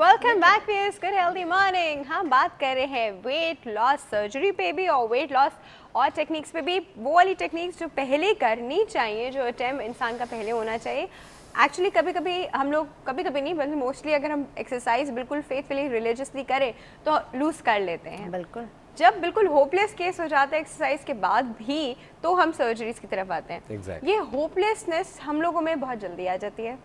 Welcome back viewers, good healthy morning. हम बात कर रहे हैं वेट लॉस सर्जरी पे भी और वेट लॉस और टेक्निक्स पे भी, वो वाली टेक्निक्स जो पहले करनी चाहिए, जो अटेम्प्ट इंसान का पहले होना चाहिए। एक्चुअली कभी कभी हम लोग, कभी कभी नहीं बल्कि मोस्टली अगर हम एक्सरसाइज बिल्कुल फेथफुली रिलीजियसली करें तो लूज़ कर लेते हैं। बिल्कुल। जब बिल्कुल होपलेस केस हो जाता है एक्सरसाइज के बाद भी, तो हम सर्जरीज की तरफ आते हैं। ये होपलेसनेस हम लोगों में बहुत जल्दी आ जाती है।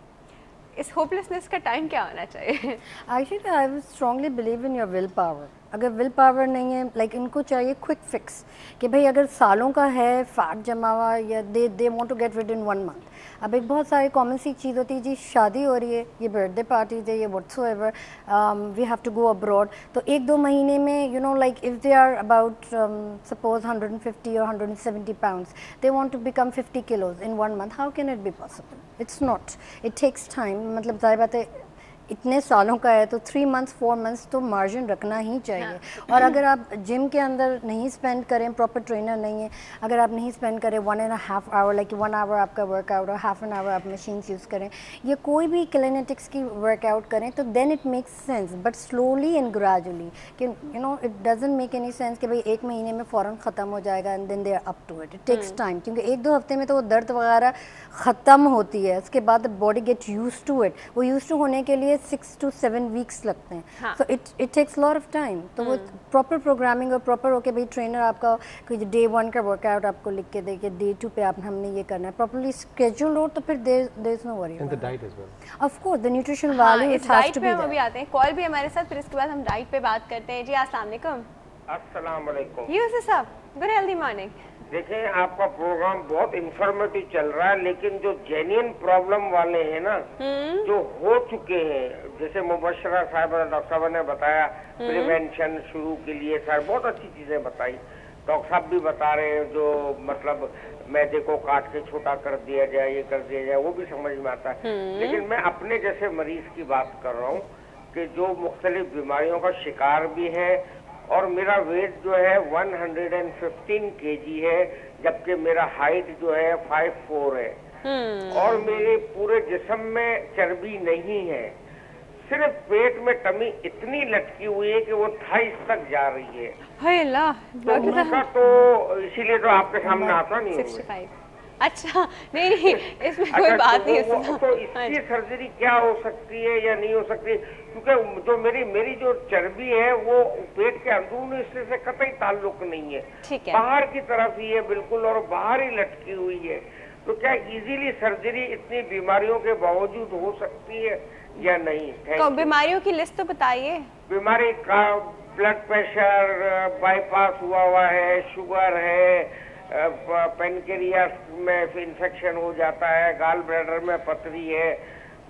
इस होपलेसनेस का टाइम क्या होना चाहिए? Actually I will strongly believe in your will power. अगर विल पावर नहीं है, लाइक इनको चाहिए क्विक फिक्स कि भाई अगर सालों का है फैट जमा हुआ या they want to get rid in 1 month. अब एक बहुत सारी कॉमन सी चीज़ होती है, जी शादी हो रही है, ये बर्थडे पार्टीज है, ये whatsoever, we have to go abroad, तो 1-2 महीने में you know like if they are about suppose 150 और 170 pounds, they want to become 50 kilos in 1 month. How can it be possible? It's not, it takes time. मतलब जाहिर बात है इतने सालों का है तो 3 मंथ्स 4 मंथ्स तो मार्जिन रखना ही चाहिए। हाँ। और अगर आप जिम के अंदर नहीं स्पेंड करें, प्रॉपर ट्रेनर नहीं है, अगर आप नहीं स्पेंड करें 1.5 आवर, लाइक 1 आवर आपका वर्कआउट और हाफ एन आवर आप मशीन्स यूज़ करें या कोई भी किनेटिक्स की वर्कआउट करें, तो then it makes sense, but slowly and gradually. कि you know it doesn't make any sense कि भाई 1 महीने में फ़ौरन ख़त्म हो जाएगा and then they are up to it. It takes time, क्योंकि 1-2 हफ्ते में तो वो दर्द वगैरह ख़त्म होती है, उसके बाद body get used to it. वो यूज टू होने के लिए 6 to 7 वीक्स लगते हैं। So it takes lot of time. तो वो प्रॉपर प्रोग्रामिंग और प्रॉपर होके भाई ट्रेनर आपका कोई डे 1 का वर्कआउट आपको लिख के दे कि डे 2 पे आप हमने ये करना है, प्रॉपर्ली शेड्यूल हो, तो फिर there is no worry. And the diet as well, of course the nutrition value it has to be. हम अभी आते हैं, कॉल भी हमारे साथ, फिर इसके बाद हम डाइट पे बात करते हैं। जी अस्सलाम वालेकुम। अस्सलाम वालेकुम। यूसुफ साहब, गुड हेल्दी मॉर्निंग। देखिए, आपका प्रोग्राम बहुत इंफॉर्मेटिव चल रहा है, लेकिन जो जेन्युइन प्रॉब्लम वाले हैं ना, जो हो चुके हैं, जैसे मुबशरा साहब डॉक्टर साहब ने बताया प्रिवेंशन शुरू के लिए, सर बहुत अच्छी चीजें बताई। डॉक्टर साहब भी बता रहे हैं जो मतलब मैदे को काट के छोटा कर दिया जाए, ये कर दिया जाए, वो भी समझ में आता है। लेकिन मैं अपने जैसे मरीज की बात कर रहा हूँ कि जो मुख्तलिफ बीमारियों का शिकार भी है, और मेरा वेट जो है 115 kg है, जबकि मेरा हाइट जो है 5'4" है, और मेरे पूरे जिस्म में चर्बी नहीं है, सिर्फ पेट में टमी इतनी लटकी हुई है कि वो थाइस तक जा रही है। तो उसका तो इसीलिए तो आपके सामने आता नहीं है। अच्छा, नहीं इसमें कोई बात नहीं है। तो इसकी सर्जरी क्या हो सकती है या नहीं हो सकती? क्योंकि जो मेरी जो चर्बी है वो पेट के अंदरूनी हिस्से से कतई ताल्लुक नहीं है, बाहर की तरफ ही है बिल्कुल, और बाहर ही लटकी हुई है। तो क्या इजीली सर्जरी इतनी बीमारियों के बावजूद हो सकती है या नहीं? तो बीमारियों की लिस्ट तो बताइए। बीमारी का ब्लड प्रेशर, बाईपास हुआ है, शुगर है, पेनक्रियास में इन्फेक्शन हो जाता है, गाल ब्लैडर में पथरी है,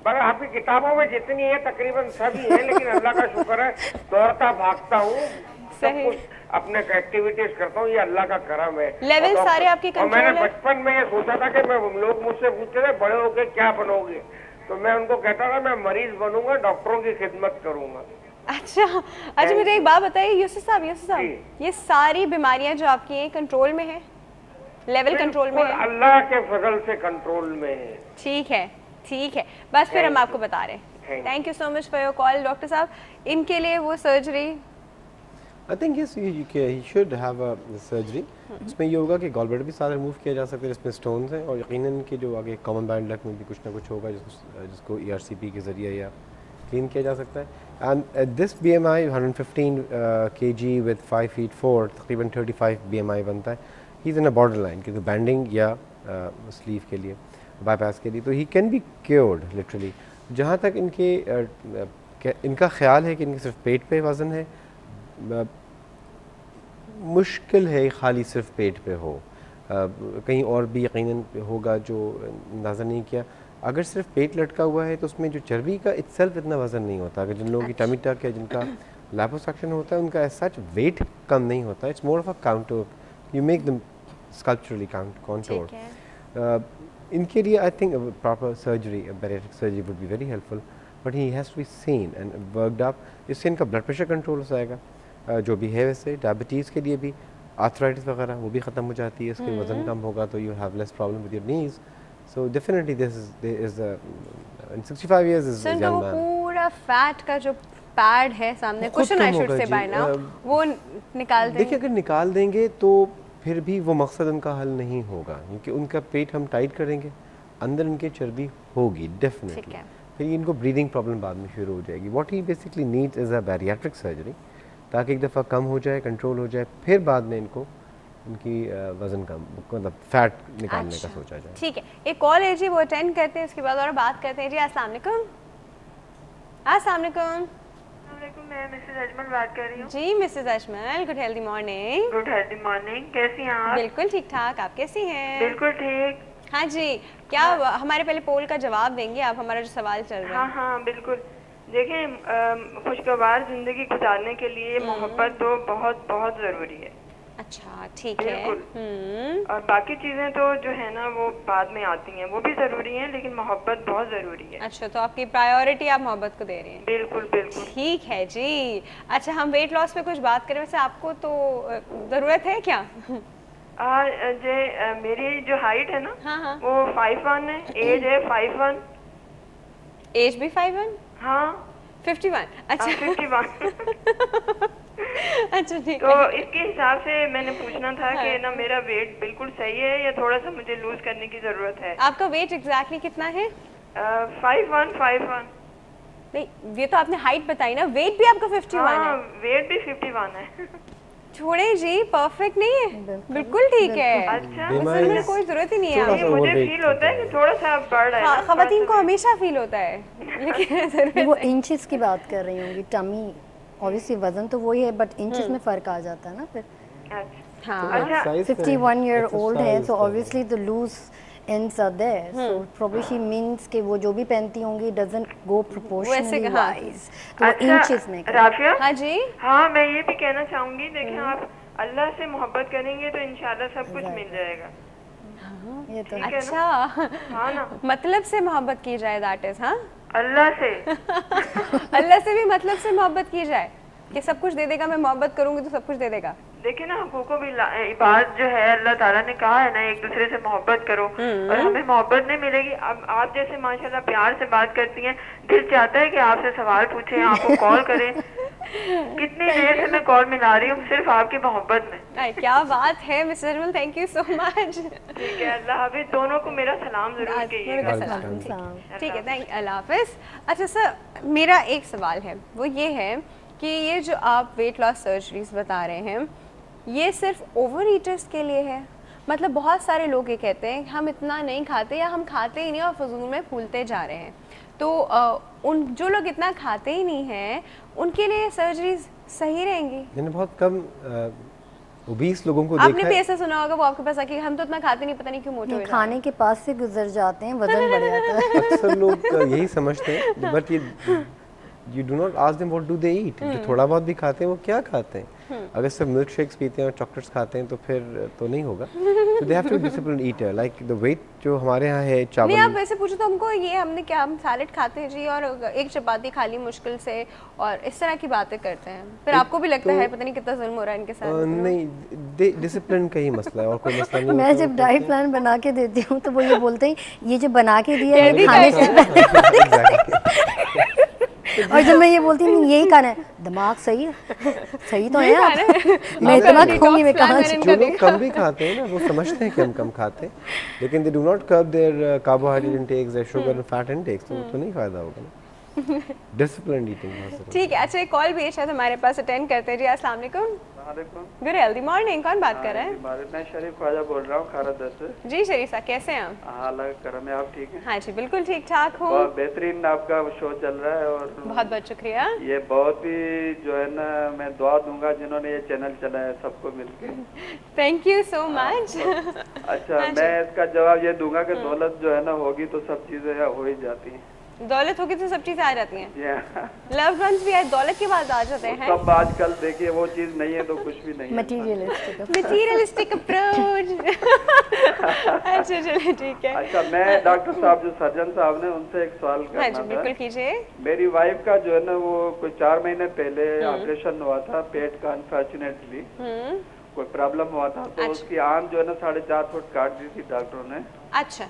पर आपकी किताबों में जितनी है तकरीबन सभी है। लेकिन अल्लाह का शुक्र है, दौड़ता भागता हूँ, सब कुछ अपने एक्टिविटीज करता हूँ, ये अल्लाह का करम है। लेवल सारे आपके कंट्रोल है। मैंने बचपन में ये सोचा था कि मैं, लोग मुझसे पूछते थे बड़े होके क्या बनोगे, तो मैं उनको कहता था मैं मरीज बनूंगा, डॉक्टरों की खिदमत करूंगा। अच्छा मुझे एक बात बताइए यूसुफ साहब, ये सारी बीमारियां जो आपकी हैं कंट्रोल में है, लेवल कंट्रोल में है? अल्लाह के फजल से कंट्रोल में है। ठीक है, बस फिर हम आपको बता रहे हैं। Thank you so much for your call doctor साहब। इनके लिए वो surgery, I think yes he should have a surgery. इसमें ये होगा कि गॉल ब्लैडर भी सारा रिमूव किया जा सकता है, जिसमें स्टोन्स हैं, और यकीनन कि जो आगे कॉमन बाइल डक्ट में भी कुछ ना कुछ होगा जिसको ERCP के ज़रिए या क्लीन किया जा सकता है। And this BMI 115 kg with 5 feet 4, तकरीबन 35 BMI बनता है। He is in a border line, क्योंकि बैंडिंग या स्लीव के लिए, बाईपास के लिए, तो he can be cured literally. जहाँ तक इनका ख्याल है कि इनके सिर्फ पेट पे वज़न है, मुश्किल है खाली सिर्फ पेट पे हो, कहीं और भी यकीनन होगा जो अंदाज़ा नहीं किया। अगर सिर्फ पेट लटका हुआ है तो उसमें जो चर्बी का इत्सेल्फ इतना वज़न नहीं होता। अगर जिन लोगों की टमी टक है, जिनका लिपोसक्शन होता है, उनका एज सच वेट कम नहीं होता। It's more of a counter, you make them sculpturally contoured. इनके लिए I think a proper surgery, a bariatric surgery would be very helpful, but he has to be seen and worked up. इससे इनका blood pressure control हो जाएगा, जो भी है वैसे। डायबिटीज़ के लिए भी, आर्थराइटिस वगैरह वो भी ख़त्म हो जाती है, इसके वज़न कम होगा तो you have less problem with your knees. So definitely there is in 65 years is a young man. पूरा फैट का जो पैड है सामने, वो खुद कुशन आई कम शुड होगा से जी। बाय नाउ, वो निकाल देखिए देंगे। अगर निकाल देंगे तो फिर भी वो मकसद उनका हल नहीं होगा, क्योंकि उनका पेट हम टाइट करेंगे, अंदर उनके चर्बी होगी ठीक डेफिनेटली, है। फिर इनको ब्रीदिंग प्रॉब्लम बाद में शुरू हो जाएगी। What he basically needs is a bariatric surgery, ताकि एक दफ़ा कम हो जाए, कंट्रोल हो जाए, फिर बाद में इनको इनकी वज़न कम, मतलब फैट निकालने का सोचा जाए। ठीक है, एक कॉल है जी, वो अटेंड करते हैं, उसके बाद और बात करते हैं जी। अस्सलाम वालेकुम। अस्सलाम वालेकुम। मैं मिसेस अजमल बात कर रही हूँ। जी Mrs Ajmal, good healthy morning. Good healthy morning, कैसी हैं आप? बिल्कुल ठीक ठाक, आप कैसी हैं? बिल्कुल ठीक। हाँ जी, क्या हमारे पहले पोल का जवाब देंगे आप, हमारा जो सवाल चल रहा हाँ है? हाँ बिल्कुल। देखें, खुशगवार जिंदगी गुजारने के लिए मोहब्बत तो बहुत बहुत जरूरी है। अच्छा ठीक है। बिल्कुल। और बाकी चीजें तो जो है ना वो बाद में आती हैं, वो भी जरूरी हैं, लेकिन मोहब्बत बहुत जरूरी है। अच्छा, तो आपकी प्रायोरिटी आप मोहब्बत को दे रही हैं? बिल्कुल बिल्कुल। ठीक है जी। अच्छा, हम वेट लॉस पे कुछ बात करें, वैसे आपको तो ज़रूरत है क्या? मेरी जो हाइट है ना हाँ हाँ। वो 5'1" है, एज है 5'1". एज भी 5'1"? हाँ 51? अच्छा 51। अच्छा ठीक तो है। इसके हिसाब से मैंने पूछना था कि ना मेरा वेट बिल्कुल सही है या थोड़ा सा मुझे लूज करने की जरूरत है? आपका वेट एग्जैक्टली कितना है? 5'1". नहीं, ये तो आपने हाइट बताई ना, वेट भी आपका 51 हाँ, है? वेट भी 51 है। छोड़े जी, परफेक्ट नहीं है, बिल्कुल ठीक है। अच्छा, बीमा उसमें इस- कोई जरूरत ही नहीं है। थोड़ा ये सा मुझे overweight फील होता है कि थोड़ा सा बढ़ रहा है हाँ, ना, खवातीन को थोड़ा सा हमेशा फील होता है, लेकिन जरूरत वो इंचेस की बात कर रही होंगी, टमी ऑब्वियसली वजन तो वही है बट इंचेस में फ़र्क आ जाता है ना फिर। weight। अच्छा हाँ। अच्छा, Size करें, 51 ईयर ओल्ड है, exercise सो करें। Obviously the loose ends are there, so probably she means कि वो जो भी पहनती होंगी doesn't go proportionally हाँ। wise, तो वो इंचेस में अच्छा करें। राफिया, हाँ जी। हाँ मैं ये भी कहना चाहूंगी, देखें आप अल्लाह से मोहब्बत करेंगे तो इंशाल्लाह सब कुछ मिल जाएगा। ये तो ठीक है ना? अच्छा, हाँ ना, मतलब से मोहब्बत की जाए, दैट इज, हाँ। अल्लाह से। अल्लाह से भी मतलब से मोहब्बत की जाए कि सब कुछ दे देगा, मैं मोहब्बत करूंगी तो सब कुछ दे देगा। देखिए ना, हुकूकों भी बात जो है अल्लाह ताला ने कहा है ना, एक दूसरे से मोहब्बत करो, और हमें मोहब्बत नहीं मिलेगी। अब आप जैसे माशाल्लाह प्यार से बात करती हैं, दिल चाहता है कि आपसे सवाल पूछें, आपको कॉल करें। कितनी देर से मैं कॉल मिला रही हूँ सिर्फ आपकी मोहब्बत में। आई, क्या बात है mister Ajmal, thank you so much. ठीक है, अल्लाह हाफिज, दोनों को मेरा सलाम जरूर कहिएगा। ठीक है, थैंक, अल्लाह हाफिज। अच्छा सर, मेरा एक सवाल है, वो ये है कि ये जो आप वेट लॉस सर्जरीज बता रहे हैं, ये सिर्फ ओवर ईटर्स के लिए है? मतलब बहुत सारे लोग ये कहते हैं हम इतना नहीं खाते या हम खाते ही नहीं और फजूल में फूलते जा रहे हैं, तो उन जो लोग इतना खाते ही नहीं हैं उनके लिए सर्जरीज सही रहेंगी? मैंने बहुत कम ओबीस लोगों को आपने देखा भी है। ऐसा सुना होगा, वो आपके पास आके हम तो इतना खाते नहीं, पता नहीं क्यों मोटे हो जाते हैं। खाने के पास से गुजर जाते हैं, वजन बढ़ जाता है। अक्सर लोग यही समझते हैं, बट ये you do not ask them what do they eat. जो थोड़ा बहुत भी खाते हैं वो क्या खाते हैं? अगर सब मिल्क शेक्स पीते हैं और चॉकलेट्स खाते हैं तो फिर तो नहीं होगा। तो they have to be disciplined eater, like the weight जो हमारे यहाँ है नहीं, आप चावल। वैसे पूछो तो हमको ये हमने क्या, हम सैलेड खाते हैं जी और एक चपाती खा ली मुश्किल से और इस तरह की बातें करते हैं, फिर आपको भी लगता है पता नहीं कितना जुल्म हो रहा है इनके साथ। नहीं, डिसिप्लिन का ही मसला है और कोई मसला नहीं मैं होता। जब डाइट प्लान बना के देती हूँ तो वो ये बोलते हैं ये जो बना के दिया है कैदी खाने का से और जब मैं ये बोलती हूँ यही खाना है, दिमाग सही है, सही तो है आप। मैं इतना खाऊंगी, मैं कहाँ से? जो लोग कम भी खाते हैं ना वो समझते हैं कि हम कम खाते हैं, लेकिन they do not curb their carbohydrate intakes, their sugar and fat intakes, तो नहीं फायदा होगा ना। डिसिप्लिन्ड ईटिंग बहुत जरूरी है। ठीक है। अच्छा, एक कॉल भी है शायद हमारे पास, अटेंड करते हैं जी। अस्सलाम वालेकुम। वालेकुम। गुड हेल्दी मॉर्निंग, कौन बात कर रहा है? मैं शरीफ ख्वाजा बोल रहा हूँ खारदर से। जी शरीफा, कैसे हैं आप? हाँ, अल्लाह का करम है, आप ठीक हैं? हाँ जी, बिल्कुल ठीक ठाक हूँ। बहुत बेहतरीन आपका शो चल रहा है और बहुत बहुत शुक्रिया। ये बहुत ही जो है ना, मैं दुआ दूंगा जिन्होंने ये चैनल चलाया सबको मिलके। Thank you so much. अच्छा, मैं इसका जवाब ये दूंगा कि दौलत जो है ना होगी तो सब चीजें हो ही जाती हैं। दौलत होगी तो सब चीजें आ जाती हैं। जी हाँ। लव्ड वंस भी दौलत के बाद आ जाते हैं। सब आजकल देखिए वो चीज नहीं है तो कुछ भी नहीं है। Materialistic materialistic approach. अच्छा चलिए ठीक है। अच्छा, मैं डॉक्टर साहब जो सर्जन साहब ने उनसे एक सवाल हाँ जी, करना बिल्कुल था। कीजिए। मेरी वाइफ का जो है ना वो कोई 4 महीने पहले ऑपरेशन हुआ था पेट का, अनफॉर्चुनेटली कोई प्रॉब्लम हुआ था, तो अच्छा। उसकी आंत जो है ना 4.5 फुट काट दी थी डॉक्टरों ने। अच्छा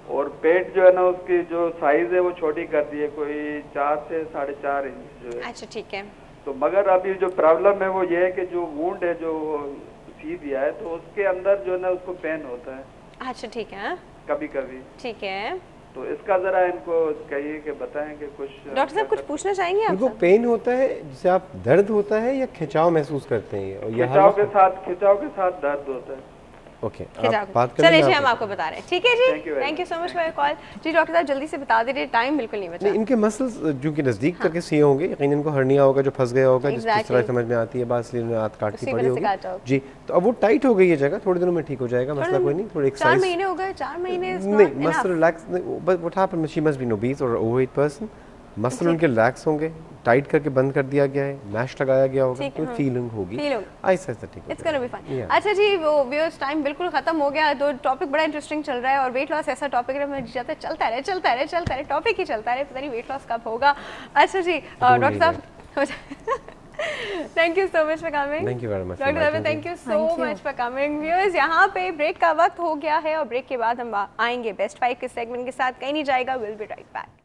और पेट जो है ना उसकी जो साइज है वो छोटी कर दी है, कोई 4 से 4.5 इंच जो है। अच्छा ठीक है। तो मगर अभी जो प्रॉब्लम है वो ये है कि जो वुंड है जो सी दिया है तो उसके अंदर जो है ना उसको पेन होता है अच्छा ठीक है। कभी कभी। ठीक है तो इसका जरा इनको कहिए कि बताएं कि कुछ डॉक्टर साहब कुछ पूछना चाहेंगे आप? उनको पेन होता है जिसे आप दर्द होता है या खिंचाव महसूस करते हैं? और यह खिंचाव के साथ दर्द होता है। ओके, खिंचाव आप बात चलिए करें। जी हम आपको बता रहे हैं। ठीक है जी, Thank you very thank you so much for your call. जी डॉक्टर साहब जल्दी से बता दीजिए, टाइम बिल्कुल नहीं बचा। नहीं, इनके मसल्स जो कि नज़दीक तक इसलिए होंगे, यकीनन इनको हर्निया होगा जो फंस गया होगा, जिस Exactly. तरह समझ में आती है, बात इसलिए हाथ काटनी उसी पड़ी वजह से काटा होगी होगा। जी। तो अब वो टाइट हो गई है जगह, थोड़े दिनों में ठीक हो जाएगा, मसला कोई नहीं। थोड़ी 4 एक्सरसाइज महीने हो गए, 4 महीने is नहीं, not enough. Muscle relax, but what happened, she must be obese और ओवरवेट पर्सन। मसल उनके रिलैक्स होंगे, टाइट करके बंद कर दिया गया है, मैश लगाया गया होगा, ठीक है, कोई हाँ। फीलिंग होगी, Feel होगी। आहिस्ता आहिस्ता ठीक हो इट्स गोना बी जाएगा। फाइन। Yeah. अच्छा जी, वो व्यूअर्स टाइम बिल्कुल खत्म हो गया, तो टॉपिक बड़ा इंटरेस्टिंग चल रहा है और वेट लॉस ऐसा टॉपिक है मैं जाता चलता रहे टॉपिक ही चलता रहे, पता नहीं वेट लॉस कब होगा। अच्छा जी डॉक्टर साहब thank you so much for coming. Thank you very much for doctor साहब inviting thank you so Thank you. Much for coming. Viewers यहाँ पे ब्रेक का वक्त हो गया है और ब्रेक के बाद हम आएंगे बेस्ट 5 के सेगमेंट के साथ, कहीं नहीं जाएगा, विल बी राइट बैक।